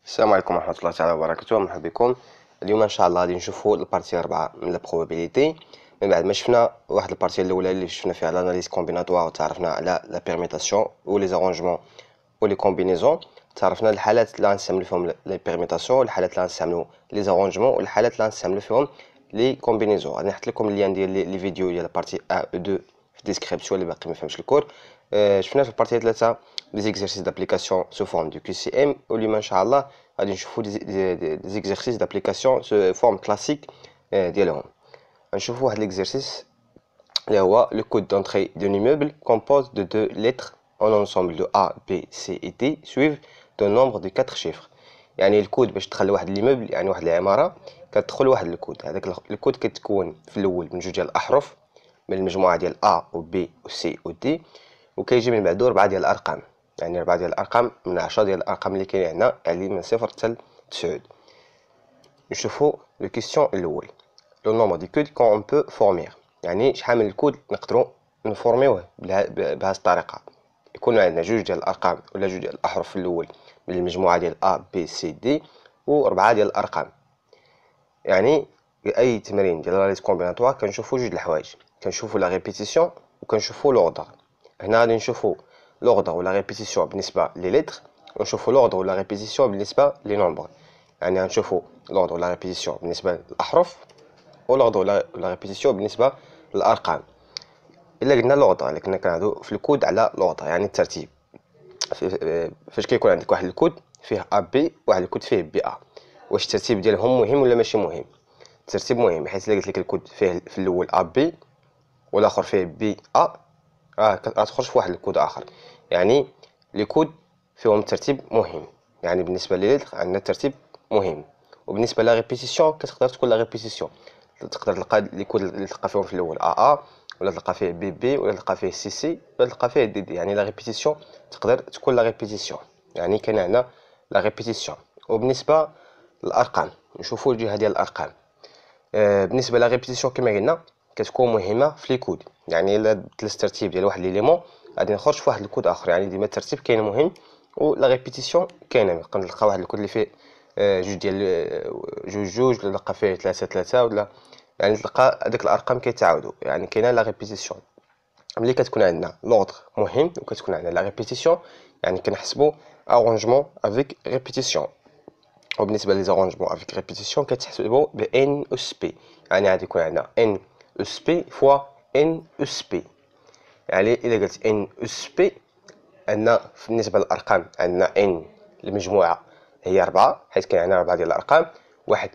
السلام عليكم ورحمة الله تعالى وبركاته. مرحبا بكم. اليوم ان شاء الله غادي نشوفوا البارتي 4 من لا بروبابيليتي. من بعد ما شفنا واحد البارتي الاولى اللي شفنا فيها لاناليز كومبيناتوار وتعرفنا على لا بيرميتاسيون و لي زارونجمون و لي كومبينيزون، تعرفنا الحالات اللي غنستعملوا فيهم لي بيرميتاسيون والحالات اللي غنستعملوا لي زارونجمون والحالات اللي غنستعملوا فيهم لي كومبينيزون. غادي نحط لكم اللين ديال لي فيديو ديال البارتي 1 و 2 في الديسكريبسيون اللي باقي ما فهمش الكور. شفنا في البارتي 3 لي زيكزارسيس دابليكاسيون سو فورم دو كي سي ام، واليوم ان شاء الله غادي نشوفوا دي زيكزارسيس دابليكاسيون سو فورم كلاسيك ديالهم. غنشوفوا واحد ليكزارسيس اللي هو لو كود دونتري دون immeuble compose de deux lettres en ensemble de A, B, C et D suivent d'un nombre de 4 chiffres. يعني الكود باش تدخل واحد ليموبل، يعني واحد العماره، كتدخل واحد الكود. هذاك الكود كيتكون في الاول من جوج ديال الاحرف من المجموعه ديال A و B و C و D، وكيجي من بعدو 4 ديال الارقام، يعني 4 ديال الارقام من 10 ديال الارقام اللي كاين هنا، يعني من 0 حتى 9. نشوفوا لو كيسيون الاول لو نومبر دي كود كون اون بو فورمير، يعني شحال من الكود نقدروا نفورميوه بهذه الطريقه. يكونوا عندنا جوج ديال الارقام ولا جوج ديال الاحرف في الاول من المجموعه ديال A B C D و4 ديال الارقام. يعني اي تمرين ديال لاريز كومبيناتوار كنشوفوا جوج الحوايج، كنشوفوا لا ريبيتيسيون وكنشوفوا لوردر. هنا غادي نشوفوا لوردر ولا ريبيتيسيون بالنسبه لي ليتر، ونشوفوا لوردر ولا ريبيتيسيون بالنسبه لي نومبر. يعني غنشوفوا لوردر ولا ريبيتيسيون بالنسبه للاحرف ولوردر ولا ريبيتيسيون بالنسبه للارقام. الا قلنا لوردر، اللي كنا كنهضروا في الكود على لوردر يعني الترتيب. فاش كيكون عندك واحد الكود فيه ا بي واحد الكود فيه بي ا، واش الترتيب ديالهم مهم ولا ماشي مهم؟ الترتيب مهم، حيت الا قلت لك الكود فيه في الاول ا بي والاخر فيه بي ا، غتخرج في واحد الكود اخر. يعني لي كود فيهم الترتيب مهم، يعني بالنسبه لليتر عندنا الترتيب مهم. وبالنسبه لا ريبيتيسيون كتقدر تكون لا ريبيتيسيون، تقدر تلقى لي كود اللي تلقى فيهم في الاول ا ولا تلقى فيه بي بي ولا تلقى فيه سي سي ولا تلقى فيه دي دي. يعني لا ريبيتيسيون تقدر تكون لا ريبيتيسيون، يعني كاين عندنا لا ريبيتيسيون. وبالنسبه للارقام نشوفوا الجهه ديال الارقام. بالنسبه لا ريبيتيسيون كما قلنا كتكون مهمه في لي كود، يعني الا بدلت الترتيب ديال واحد ليليمون غادي نخرج في واحد الكود اخر. يعني ديما الترتيب كاين مهم ولا ريبيتيسيون كاينه. نبقى نلقى واحد الكود اللي فيه جوج ديال جوج ولا نلقى فيه ثلاثة ولا، يعني تلقى هذيك الارقام كيتعاودوا، يعني كاينه لا ريبيتيسيون. ملي كتكون عندنا لوردر مهم وكتكون عندنا لا ريبيتيسيون، يعني كنحسبوا ارونجمون افيك ريبيتيسيون. وبالنسبه لي زارونجمون افيك ريبيتيسيون كتحسبوا ب ان اس بي، يعني غادي يكون عندنا ان اس بي فوا ان اس بي. يعني الا قلت ان اس بي عندنا بالنسبه للارقام عندنا ان المجموعه هي 4، حيت كاين عندنا 4 ديال الارقام، واحد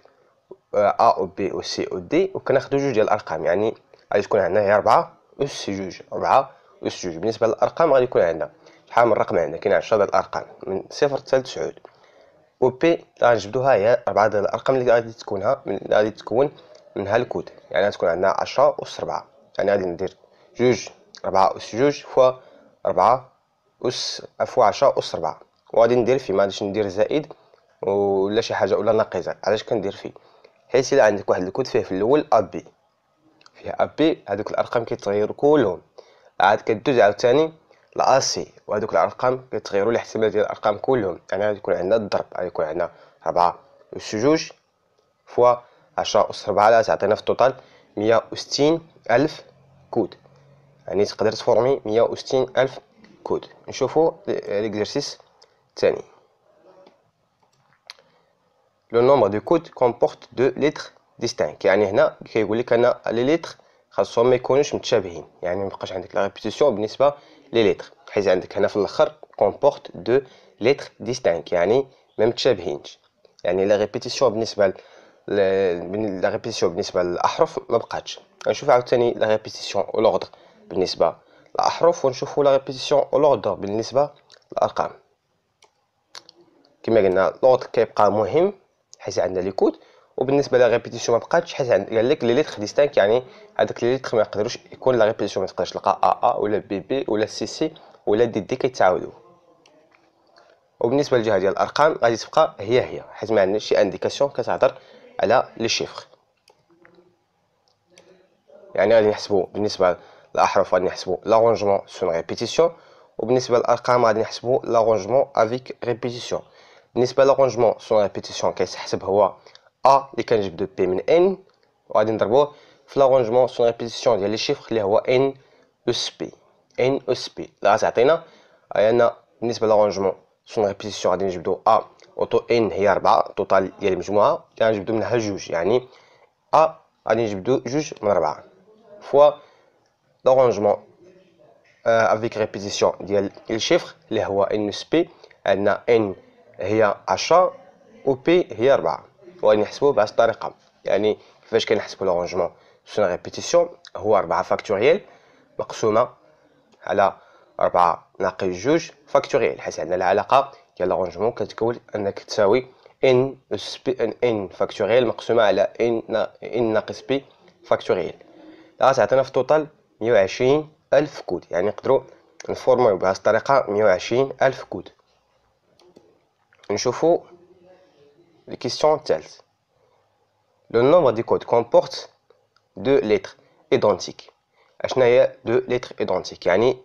ا او بي او سي او دي، وكناخذوا جوج ديال الارقام. يعني غادي تكون عندنا هي 4 اس جوج، 4 اس جوج. بالنسبه للارقام غادي يكون عندنا شحال من رقم عندنا، كاين 10 ديال الارقام من 0 حتى 9. و بي غنجبدوها هي 4 ديال الارقام اللي غادي تكون منها الكود. يعني غتكون عندنا 10 أس 4، يعني غادي ندير جوج 4 أس جوج فوا 4 أس فوا 10 أس 4، وغادي ندير فيه، ما غاديش ندير زائد ولا شي حاجه ولا ناقصه. علاش كندير فيه؟ حيت الا عندك واحد الكود فيه في الاول ا بي، فيه ا بي، هذوك الارقام كيتغيروا كلهم، عاد كدوز عاوتاني لا سي، وهذوك الارقام كيتغيروا الاحتمال ديال الارقام كلهم. يعني غادي يكون عندنا الضرب، غادي يكون عندنا 4 أس جوج فوا 10 أس 4، تعطينا في التوتال 160 ألف كود. يعني تقدر تفورمي 160 ألف كود. نشوفوا ليكزارسيس الثاني. لو نومبر دو كود كومبورت دو ليتر ديستانك، يعني هنا كيقول لك ان لي ليتر خاصهم ما يكونوش متشابهين، يعني ما يبقاش عندك لا ريبيتيسيون بالنسبه لي ليتر، حيت عندك هنا في الاخر كومبورت دو ليتر ديستانك، يعني ما متشابهينش. يعني لا ريبيتيسيون بالنسبه للاحرف ما بقاتش. غنشوف عاوتاني لا ريبيتيسيون او لوردر بالنسبه للاحرف، ونشوفوا لا ريبيتيسيون او لوردر بالنسبه للارقام. كما قلنا لوردر كيبقى مهم حيت عندنا لي كود، وبالنسبه لا ريبيتيسيون ما بقاتش حيت قال لك لي ليتر ديستانك، يعني هذاك لي ليتر ما يقدروش يكون لا ريبيتيسيون، ما تقدرش تلقى ا ولا بي بي ولا سي سي ولا دي دي كيتعاودوا. وبالنسبه للجهه ديال الارقام غادي تبقى هي حيت ما عندناش شي انديكاسيون كتهضر على لي شيفر. يعني غادي نحسبوا بالنسبه للاحرف غادي نحسبوا لارونجمون سون ريبيتيسيون، وبالنسبه للارقام غادي نحسبوا لارونجمون افيك ريبيتيسيون. بالنسبه لارونجمون سون ريبيتيسيون كيتحسب هو ا اللي كنجبدو بي من ان وغادي نضربوه في لارونجمون سون ريبيتيسيون ديال لي شيفر اللي هو ان اس بي. ان اس بي اللي غتعطينا ان بالنسبه لارونجمون سون ريبيتيسيون غادي نجبدو ا اوتو ان هي 4 توتال ديال المجموعه اللي غنجبدو منها جوج، يعني ا غادي نجبدو جوج من 4 فوا لارونجمون افيك ريبيتيسيون ديال الشيفر اللي هو ان اس بي. عندنا ان هي 10 و بي هي 4 وغادي نحسبوه بهذه الطريقه. يعني كيفاش كنحسبو لارونجمون سون ريبيتيسيون هو 4 فاكتوريال مقسومه على 4 ناقص جوج فاكتوريال، حيت عندنا العلاقه ديال لارونجمون كتقول انك تساوي ان اس بي ان فاكتوريال مقسومه على ان ناقص بي فاكتوريال. غتعطينا في التوتال 120 ألف كود، يعني نقدروا نفورمو بهذه الطريقه 120 ألف كود. نشوفوا لي كيسيون الثالث. لو نومبر دي كود كومبورت دو لتر ايدونتيك. اشنا هي دو لتر ايدونتيك؟ يعني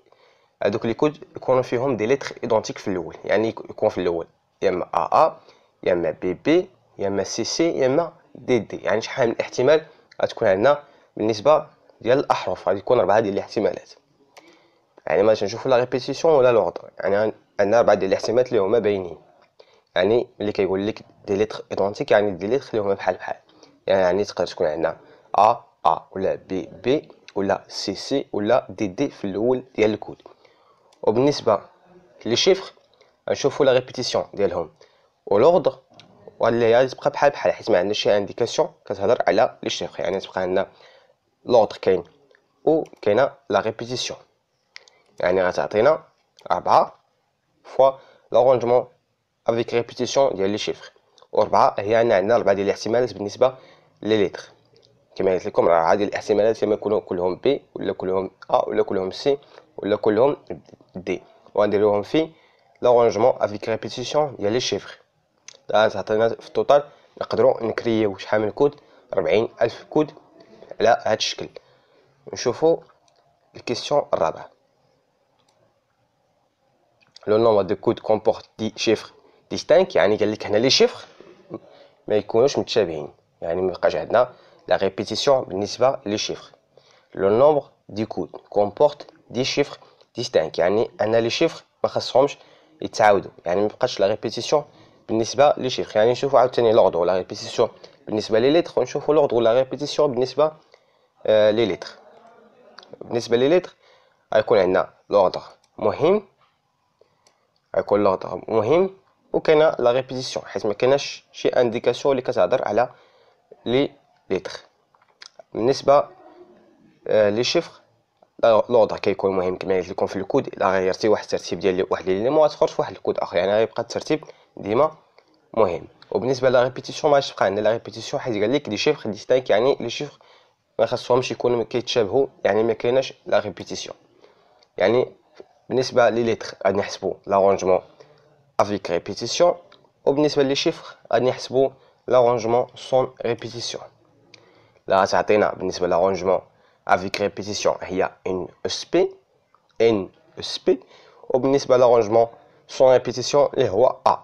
هذوك لي كود يكونوا فيهم دي لتر ايدونتيك في الاول، يعني يكون في الاول يا اما ا يا اما بي بي يا اما سي سي يا اما دي دي. يعني شحال من احتمال غتكون عندنا بالنسبه ديال الاحرف؟ غادي يكون 4 ديال الاحتمالات. يعني ما نشوفوا لا ريبيتيسيون ولا لوردر، يعني عندنا 4 ديال الاحتمالات اللي هما باينين. يعني ملي كيقول لك دي لتر ايدونتيك يعني دي لتر اللي هما بحال بحال، يعني تقدر تكون عندنا ا ولا بي بي ولا سي سي ولا دي دي في الاول ديال الكود. وبالنسبه لي شيفر نشوفوا لا ريبيتيسيون ديالهم ولوردر، واللي هي تبقى بحال بحال حيت ما عندناش شي انديكاسيون كتهضر على لي شيفر. يعني تبقى عندنا لوردر كاين و كاينه لا ريبيتيسيون، يعني غتعطينا 4 فوا لارونجمون افيك ريبيتيسيون ديال لي شيفر، و4 هي عندنا 4 ديال الاحتمالات بالنسبه لي لتر. كما قلت لكم 4 ديال الاحتمالات يا يكونوا كلهم بي ولا كلهم ا ولا كلهم سي ولا كلهم دي، وغنديروهم في لارونجمون افيك ريبيتيسيون ديال لي شيفر. تعطينا في التوتال نقدروا نكرييو شحال من كود، 40 ألف كود على هذا الشكل. نشوفوا الكيسيون الرابعه. لو نومبر دو كود كومبورت دي شيفر ديستانك، يعني قال لك هنا لي شيفر ما يكونوش متشابهين، يعني ما يبقاش عندنا لا ريبيتيسيون بالنسبه لي شيفر. لو نومبر دي كود كومبورت دي شيفر ديستانك، يعني ان لي شيفر ما خاصهمش يتعاودوا، يعني ما يبقاش لا ريبيتيسيون بالنسبه لي شيفر. يعني نشوفوا عاوتاني لوردر ولا ريبيتيسيون بالنسبه لي لتر، ونشوفوا لوردر ولا ريبيتيسيون بالنسبه لي لتر. بالنسبه لي لتر غيكون عندنا لوردر مهم، غيكون لوردر مهم وكاينه لا ريبيتيسيون حيت ما كايناش شي انديكاسيون اللي كتهضر على لي لتر. بالنسبه لي شيفر لوردر كيكون مهم كما قلت لكم في الكود. الا غيرتي واحد الترتيب ديال واحد لي ليمون غتخرج في واحد الكود اخر، يعني غيبقى الترتيب ديما مهم. وبالنسبه لا ريبيتيسيون ما غاديش تبقى عندنا لا ريبيتيسيون حيت قال لك لي شيفر ديستانك، يعني لي شيفر ما خاصهمش يكونوا كيتشابهوا، يعني ما كايناش لا ريبيتيسيون. يعني بالنسبه لي لتر غادي نحسبوا لارونجمون افيك ريبيتيسيون، وبالنسبه لي شيفر غادي نحسبوا لارونجمون سون ريبيتيسيون. لا غتعطينا بالنسبه لارونجمون افيك ريبيتيسيون هي ان اس بي ان اس بي، وبالنسبه لارونجمون سون ريبيتيسيون اللي هو ا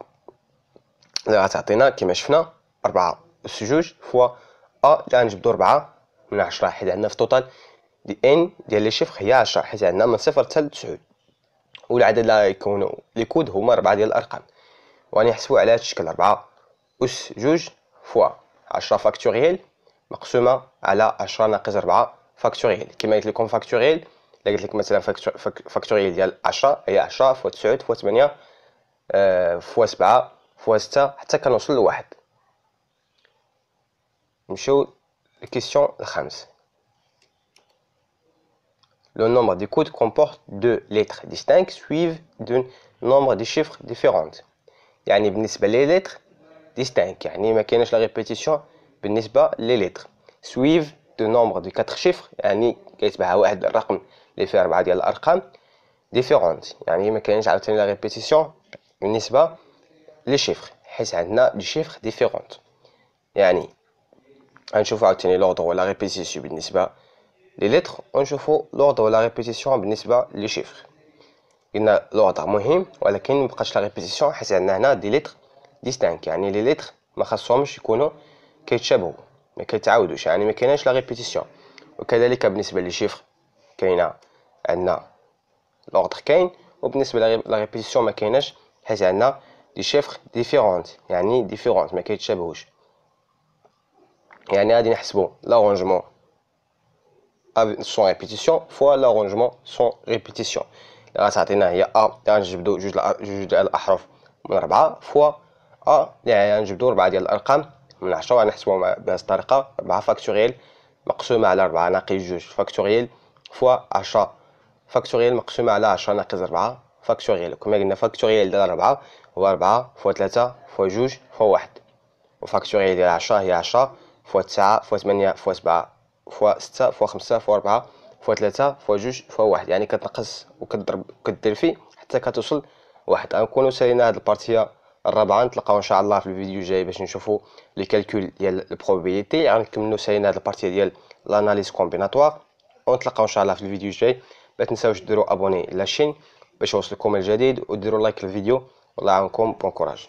اللي غتعطينا كما شفنا 4 اس جوج فوا ا اللي غنجبدو 4 من 10 حيت عندنا في التوتال دي ان ديال لي شيفر هي 10 حيت عندنا من 0 حتى ل 9، والعدد اللي غيكونوا لي كود هما 4 ديال الارقام. وغنحسبوا على هذا الشكل 4 اس جوج فوا 10 فاكتوريال مقسومه على 10 ناقص 4 فاكتوريال. كما قلت لكم فاكتوريال الا قلت لك مثلا فاكتوريال ديال 10 هي 10 فوا 9 فوا 8 فوا 7 فوا 6 حتى كنوصل لواحد. نمشيو للكيسيون الخامس. Le nombre des codes comporte deux lettres distinctes suivies d'un nombre de chiffres différents. يعني بالنسبة لي lettres distinctes يعني ما كايناش لا ريبيتيسيون بالنسبة لي lettres. suivent de nombre de 4 chiffres يعني كيتبعها واحد الرقم اللي فيه 4 ديال الأرقام différentes، يعني ما كاينش عاوتاني لا ريبيتيسيون بالنسبة لي chiffres حيت عندنا دي chiffres différentes. يعني غنشوفو عاوتاني l'ordre ولا ريبيتيسيون بالنسبة لي لتر، ونشوفوا لوردر ولا ريبيتيسيون بالنسبه لي شيفر. قلنا لوردر مهم ولكن مبقاش لا ريبيتيسيون حيت عندنا هنا دي لتر ديستانك، يعني لي ليتر ما خاصهمش يكونوا كيتشابهوا، ما كيتعاودوش، يعني ما كايناش لا ريبيتيسيون. وكذلك بالنسبه لي شيفر كاينه عندنا لوردر كاين، وبالنسبه لا ريبيتيسيون ما كايناش، حيت عندنا دي شيفر ديفيرونت، يعني ديفيرونت ما كيتشابهوش. يعني غادي نحسبوا لارونجمون سون ريبيتيسيون فوا لارونجمون سون ريبيتيسيون. اللي غتعطينا هي ا، غنجبدو جوج ديال الاحرف من 4 فوا ا، يعني غنجبدو 4 ديال الارقام من 10 وغنحسبوهم بهذه الطريقه. 4 فاكتوريال مقسومه على 4 ناقص 2 فاكتوريال فوا 10 فاكتوريال مقسومه على 10 ناقص 4 فاكتوريال. كما قلنا فاكتوريال ديال 4 هو 4 فوا 3 فوا 2 فوا 1، وفاكتوريال ديال 10 هي 10 فوا 9 فوا 8 فوا 7 فوا 6 فوا 5 فوا 4 فوا 3 فوا 2 فوا 1، يعني كتنقص وكتضرب وكدير فيه حتى كتوصل 1. غنكونوا سالينا هاد البارتيه الرابعه، نتلاقاو ان شاء الله في الفيديو الجاي باش نشوفوا لي كالكول ديال البروبابيليتي. غنكملوا سالينا هاد البارتيه ديال لاناليز كومبيناتوار، ونتلاقاو ان شاء الله في الفيديو الجاي. ما تنساوش ديروا ابوني لاشين باش يوصلكم الجديد، وديروا لايك للفيديو. والله يعاونكم، بون كوراج.